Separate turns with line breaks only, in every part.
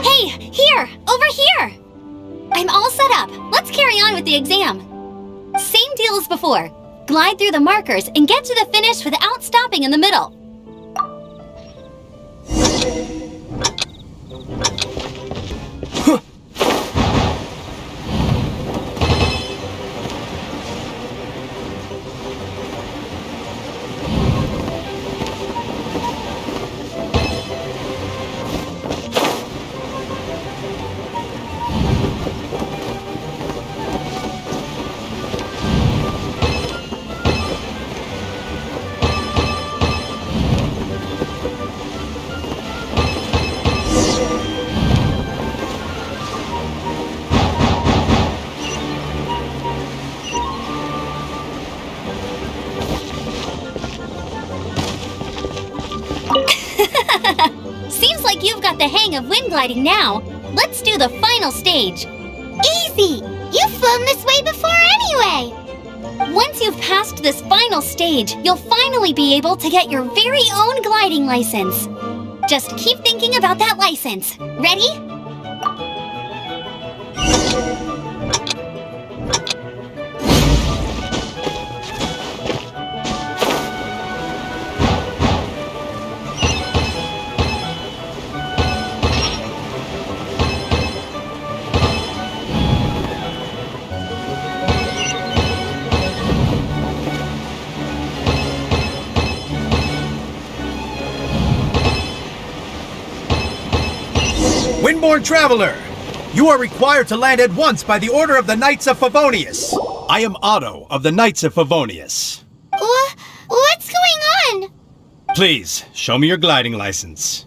Hey, here! Over here! I'm all set up. Let's carry on with the exam. Same deal as before. Glide through the markers and get to the finish without stopping in the middle. Seems like you've got the hang of wind gliding now. Let's do the final stage.
Easy! You've flown this way before anyway!
Once you've passed this final stage, you'll finally be able to get your very own gliding license. Just keep thinking about that license. Ready?
Windborne Traveler! You are required to land at once by the order of the Knights of Favonius. I am Otto of the Knights of Favonius.
What's going on?
Please, show me your gliding license.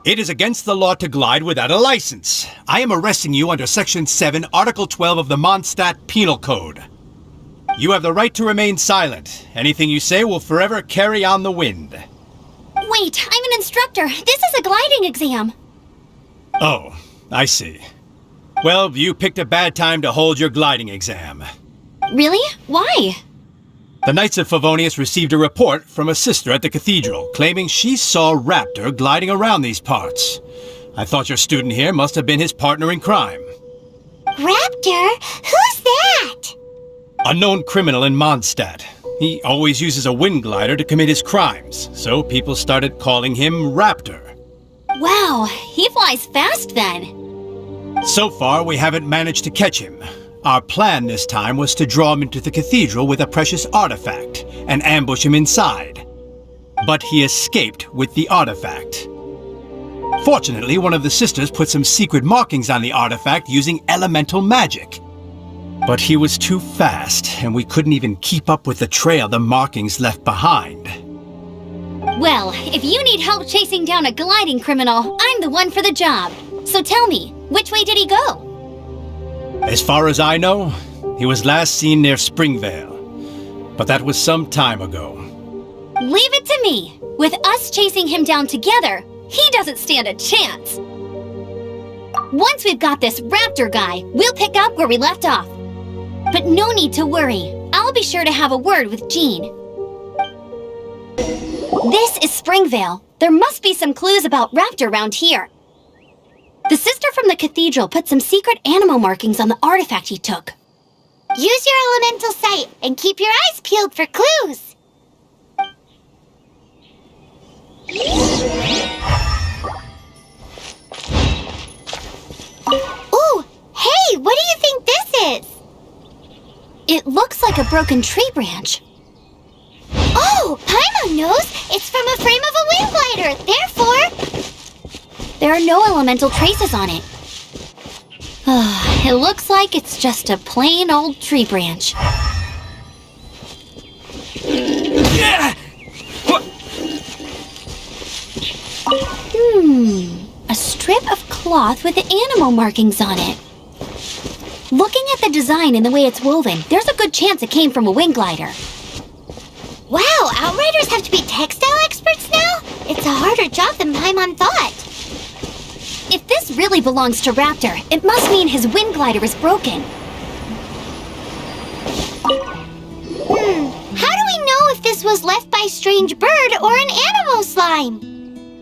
It is against the law to glide without a license. I am arresting you under Section 7, Article 12 of the Mondstadt Penal Code. You have the right to remain silent. Anything you say will forever carry on the wind.
Wait, I'm an instructor. This is a gliding exam.
Oh, I see. Well, you picked a bad time to hold your gliding exam.
Really? Why?
The Knights of Favonius received a report from a sister at the cathedral claiming she saw Raptor gliding around these parts. I thought your student here must have been his partner in crime.
Raptor? Who's that?
A known criminal in Mondstadt. He always uses a wind glider to commit his crimes, so people started calling him Raptor.
Wow, he flies fast then.
So far, we haven't managed to catch him. Our plan this time was to draw him into the cathedral with a precious artifact and ambush him inside. But he escaped with the artifact. Fortunately, one of the sisters put some secret markings on the artifact using elemental magic. But he was too fast, and we couldn't even keep up with the trail the markings left behind.
Well, if you need help chasing down a gliding criminal, I'm the one for the job. So tell me, which way did he go?
As far as I know, he was last seen near Springvale. But that was some time ago.
Leave it to me. With us chasing him down together, he doesn't stand a chance. Once we've got this Raptor guy, we'll pick up where we left off. But no need to worry. I'll be sure to have a word with Jean. This is Springvale. There must be some clues about Raptor around here. The sister from the cathedral put some secret animal markings on the artifact he took.
Use your elemental sight and keep your eyes peeled for clues. Ooh, hey, what do you think this is?
It looks like a broken tree branch.
Oh, Paimon knows! It's from a frame of a wind glider, therefore...
There are no elemental traces on it. It looks like it's just a plain old tree branch. A strip of cloth with animal markings on it. Looking at the design and the way it's woven, there's a good chance it came from a wind glider.
Wow, Outriders have to be tech-savvy Paimon thought.
If this really belongs to Raptor, it must mean his wind glider is broken.
How do we know if this was left by strange bird or an animal slime?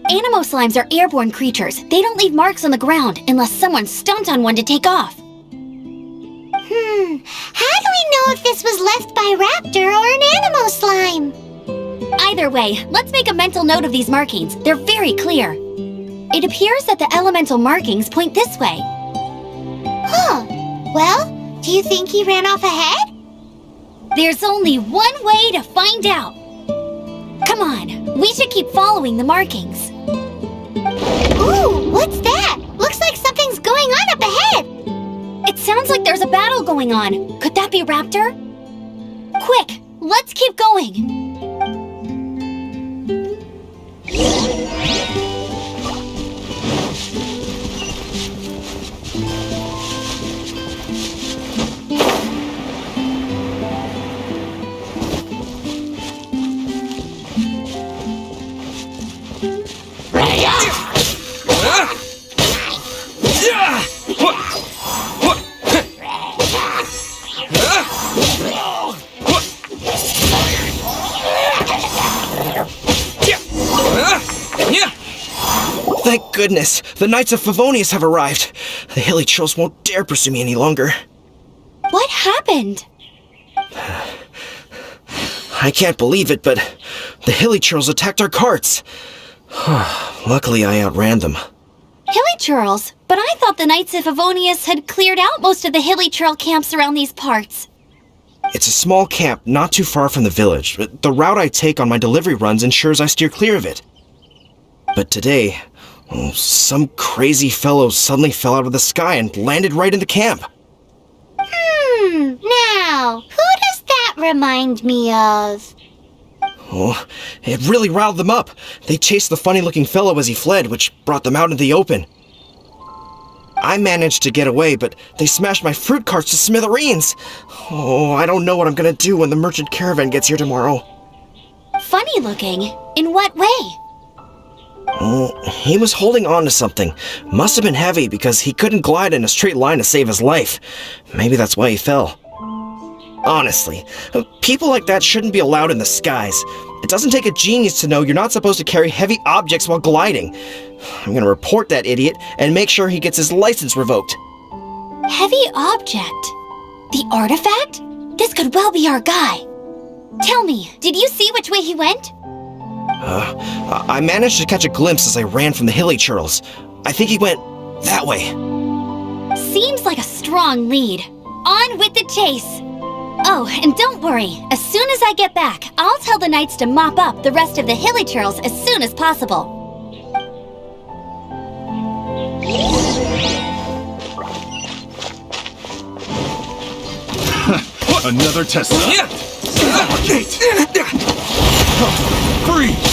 Animo slimes are airborne creatures. They don't leave marks on the ground unless someone stomped on one to take off.
How do we know if this was left by Raptor or an animal slime?
Either way, let's make a mental note of these markings. They're very clear. It appears that the elemental markings point this way.
Huh. Well, do you think he ran off ahead?
There's only one way to find out. Come on, we should keep following the markings.
Ooh, what's that? Looks like something's going on up ahead.
It sounds like there's a battle going on. Could that be Raptor? Quick, let's keep going.
Thank goodness, the Knights of Favonius have arrived. The hilly trolls won't dare pursue me any longer.
What happened?
I can't believe it, but the hilly trolls attacked our carts. Luckily, I outran them.
Hilly churls? But I thought the Knights of Favonius had cleared out most of the hilly churl camps around these parts.
It's a small camp not too far from the village. The route I take on my delivery runs ensures I steer clear of it. But today, some crazy fellow suddenly fell out of the sky and landed right in the camp.
Now, who does that remind me of?
Oh, it really riled them up. They chased the funny-looking fellow as he fled, which brought them out into the open. I managed to get away, but they smashed my fruit carts to smithereens. Oh, I don't know what I'm gonna do when the merchant caravan gets here tomorrow.
Funny looking? In what way?
Oh, he was holding on to something. Must have been heavy because he couldn't glide in a straight line to save his life. Maybe that's why he fell. Honestly, people like that shouldn't be allowed in the skies. It doesn't take a genius to know you're not supposed to carry heavy objects while gliding. I'm gonna report that idiot and make sure he gets his license revoked.
Heavy object? The artifact? This could well be our guy. Tell me, did you see which way he went?
I managed to catch a glimpse as I ran from the hilly churls. I think he went that way.
Seems like a strong lead. On with the chase. Oh, and don't worry. As soon as I get back, I'll tell the knights to mop up the rest of the hilly churls as soon as possible.
Another test. Gate. Freeze.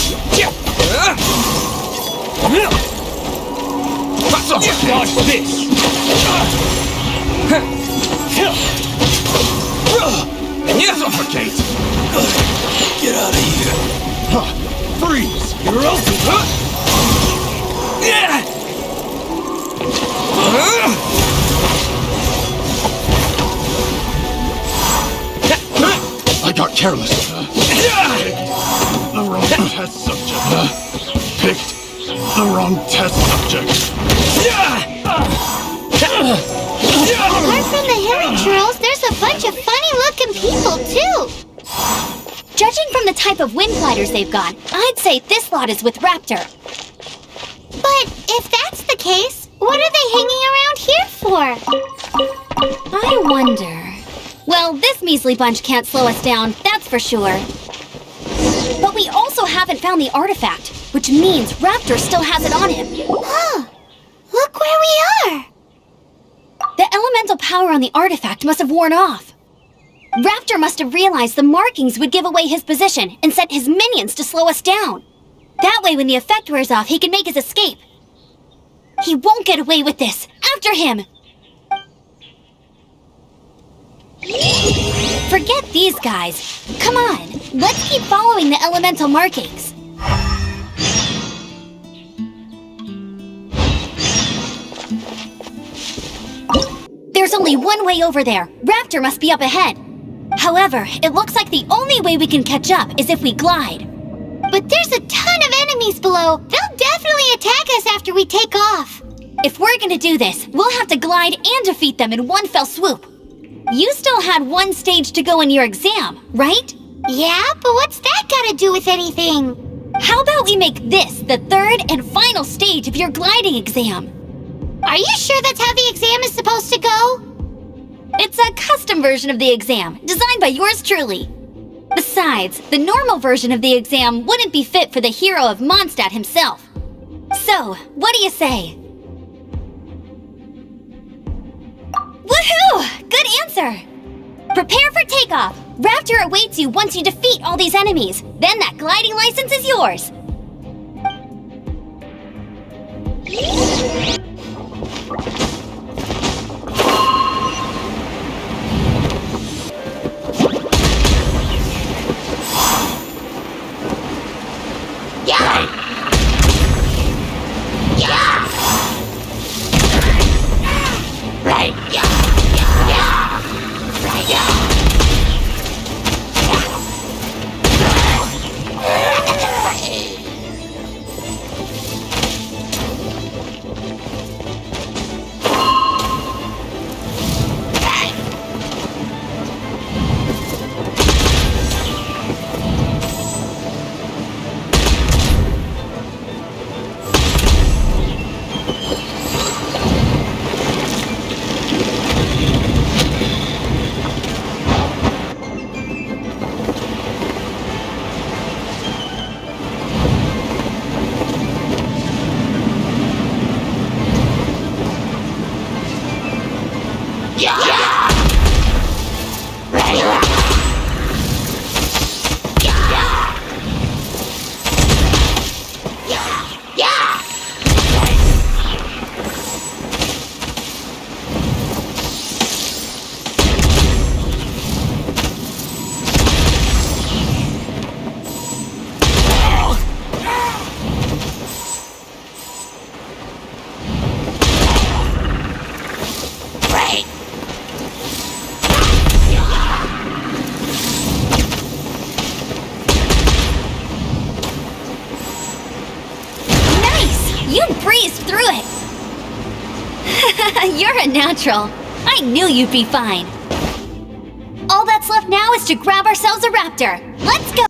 Dodge this. Suffocate. Get out of here. Freeze. You're open. I got careless. The wrong test subject. Picked the wrong test subject.
Apart from the hilly churls, there's a bunch of funny-looking people, too.
Judging from the type of wind gliders they've got, I'd say this lot is with Raptor.
But if that's the case, what are they hanging around here for?
I wonder... Well, this measly bunch can't slow us down, that's for sure. But we also haven't found the artifact, which means Raptor still has it on him.
Huh. Look where we are.
The elemental power on the artifact must have worn off. Raptor must have realized the markings would give away his position and sent his minions to slow us down. That way, when the effect wears off, he can make his escape. He won't get away with this. After him! Forget these guys. Come on, let's keep following the elemental markings. There's only one way over there. Raptor must be up ahead. However, it looks like the only way we can catch up is if we glide.
But there's a ton of enemies below. They'll definitely attack us after we take off.
If we're gonna do this, we'll have to glide and defeat them in one fell swoop. You still had one stage to go in your exam, right?
Yeah, but what's that got to do with anything?
How about we make this the third and final stage of your gliding exam?
Are you sure that's how the exam is supposed to go?
It's a custom version of the exam, designed by yours truly. Besides, the normal version of the exam wouldn't be fit for the hero of Mondstadt himself. So, what do you say? Woohoo! Good answer! Prepare for takeoff! Raptor awaits you once you defeat all these enemies. Then that gliding license is yours. You breezed through it! You're a natural. I knew you'd be fine. All that's left now is to grab ourselves a raptor. Let's go!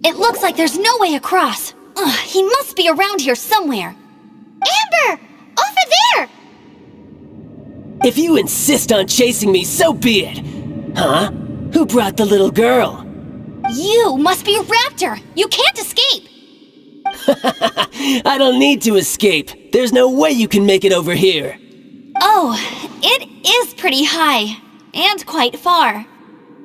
It looks like there's no way across. Ugh, he must be around here somewhere.
Amber! Over there!
If you insist on chasing me, so be it. Huh? Who brought the little girl?
You must be a raptor. You can't escape.
I don't need to escape. There's no way you can make it over here.
Oh, it is pretty high. And quite far.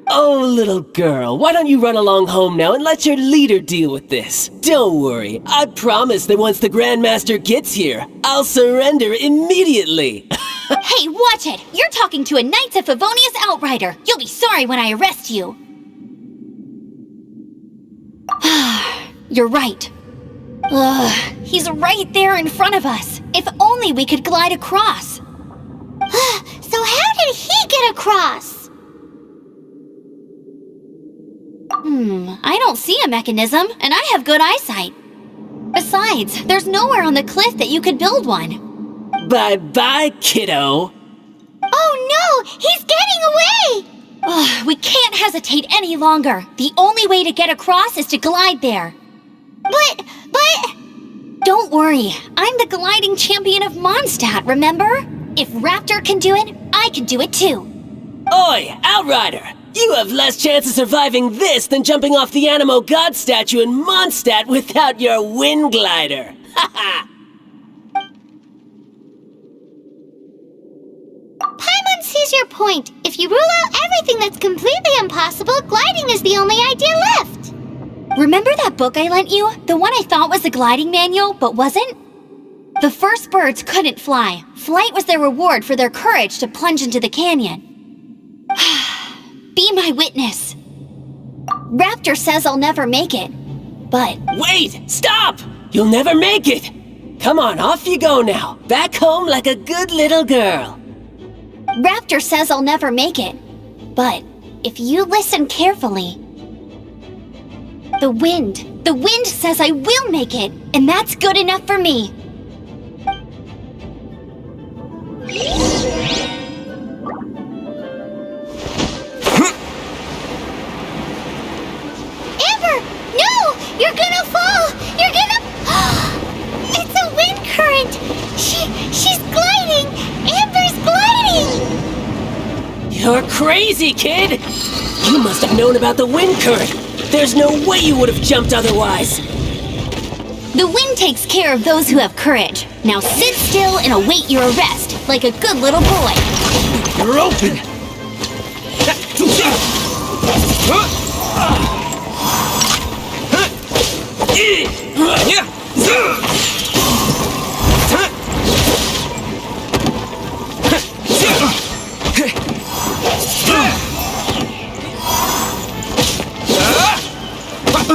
Oh, little girl, why don't you run along home now and let your leader deal with this? Don't worry, I promise that once the Grandmaster gets here, I'll surrender immediately.
Hey, watch it! You're talking to a Knights of Favonius outrider. You'll be sorry when I arrest you. You're right. Ugh, he's right there in front of us. If only we could glide across.
So how did he get across?
I don't see a mechanism, and I have good eyesight. Besides, there's nowhere on the cliff that you could build one.
Bye-bye, kiddo.
Oh no! He's getting away!
Ugh, we can't hesitate any longer. The only way to get across is to glide there.
But...
Don't worry, I'm the gliding champion of Mondstadt, remember? If Raptor can do it, I can do it too.
Oi, Outrider! You have less chance of surviving this than jumping off the Animo God statue in Mondstadt without your wind glider. Haha!
Paimon sees your point. If you rule out everything that's completely impossible, gliding is the only idea left.
Remember that book I lent you? The one I thought was the gliding manual, but wasn't? The first birds couldn't fly. Flight was their reward for their courage to plunge into the canyon. Be my witness. Raptor says I'll never make it, but...
Wait! Stop! You'll never make it! Come on, off you go now. Back home like a good little girl.
Raptor says I'll never make it, but if you listen carefully... The wind says I will make it, and that's good enough for me.
Amber! No! You're gonna fall! You're gonna... It's a wind current! She's gliding! Amber's gliding!
You're crazy, kid! You must have known about the wind current. There's no way you would have jumped otherwise.
The wind takes care of those who have courage. Now sit still and await your arrest, like a good little boy.
You're open!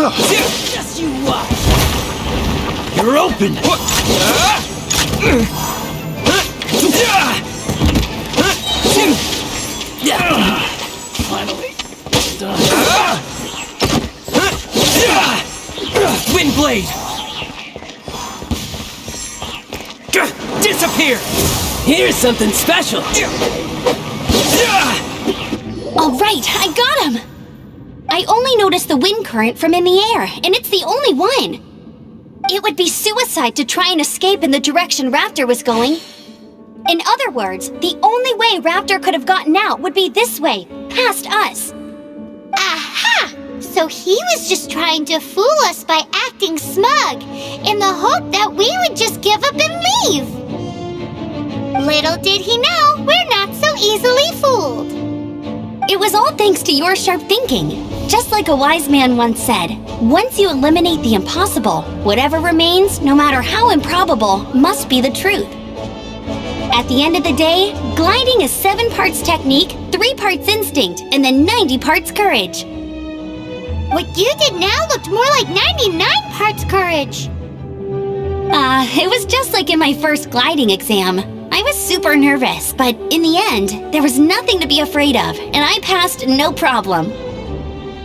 Just you watch.
You're open!
Finally. Done. Wind blade! Disappear! Here's something special!
All right, I got him! I only noticed the wind current from in the air, and it's the only one. It would be suicide to try and escape in the direction Raptor was going. In other words, the only way Raptor could have gotten out would be this way, past us.
Aha! So he was just trying to fool us by acting smug, in the hope that we would just give up and leave. Little did he know, we're not so easily fooled.
It was all thanks to your sharp thinking. Just like a wise man once said, once you eliminate the impossible, whatever remains, no matter how improbable, must be the truth. At the end of the day, gliding is 7 parts technique, 3 parts instinct, and then 90 parts courage.
What you did now looked more like 99 parts courage.
It was just like in my first gliding exam. I was super nervous, but in the end, there was nothing to be afraid of, and I passed no problem.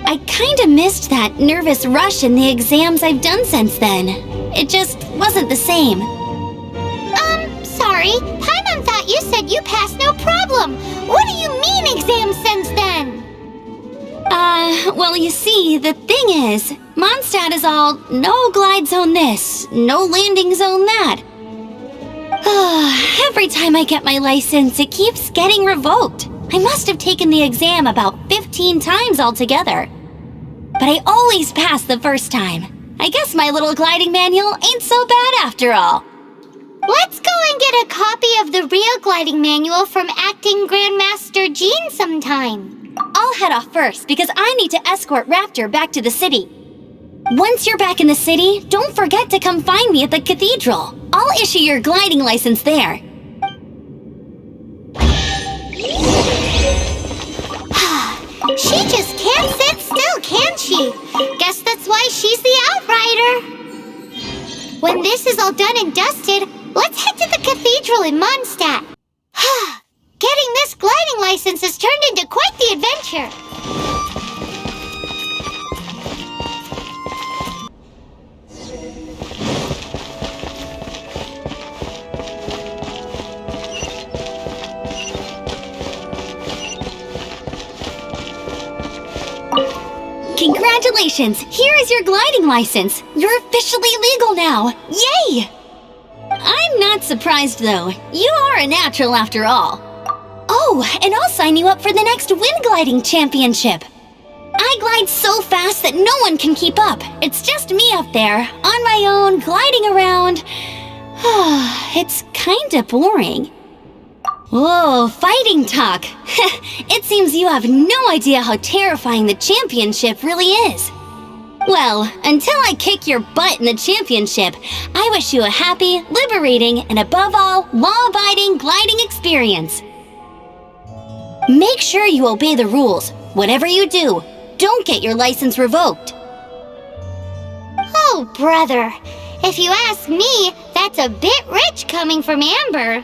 I kinda missed that nervous rush in the exams I've done since then. It just wasn't the same.
Sorry, Paimon thought you said you passed no problem. What do you mean exams since then?
Well, you see, the thing is, Mondstadt is all, no glide zone this, no landing zone that. Every time I get my license, it keeps getting revoked. I must have taken the exam about 15 times altogether. But I always pass the first time. I guess my little gliding manual ain't so bad after all.
Let's go and get a copy of the real gliding manual from Acting Grandmaster Jean sometime.
I'll head off first because I need to escort Raptor back to the city. Once you're back in the city, don't forget to come find me at the cathedral. I'll issue your gliding license there.
She just can't sit still, can she? Guess that's why she's the outrider. When this is all done and dusted, let's head to the cathedral in Mondstadt. Getting this gliding license has turned into quite the adventure.
Congratulations! Here is your gliding license! You're officially legal now! Yay! I'm not surprised though. You are a natural after all. Oh, and I'll sign you up for the next wind gliding championship. I glide so fast that no one can keep up. It's just me up there, on my own, gliding around. It's kinda boring. Whoa, fighting talk. It seems you have no idea how terrifying the championship really is. Well, until I kick your butt in the championship, I wish you a happy, liberating, and above all, law-abiding gliding experience. Make sure you obey the rules. Whatever you do, don't get your license revoked.
Oh, brother. If you ask me, that's a bit rich coming from Amber.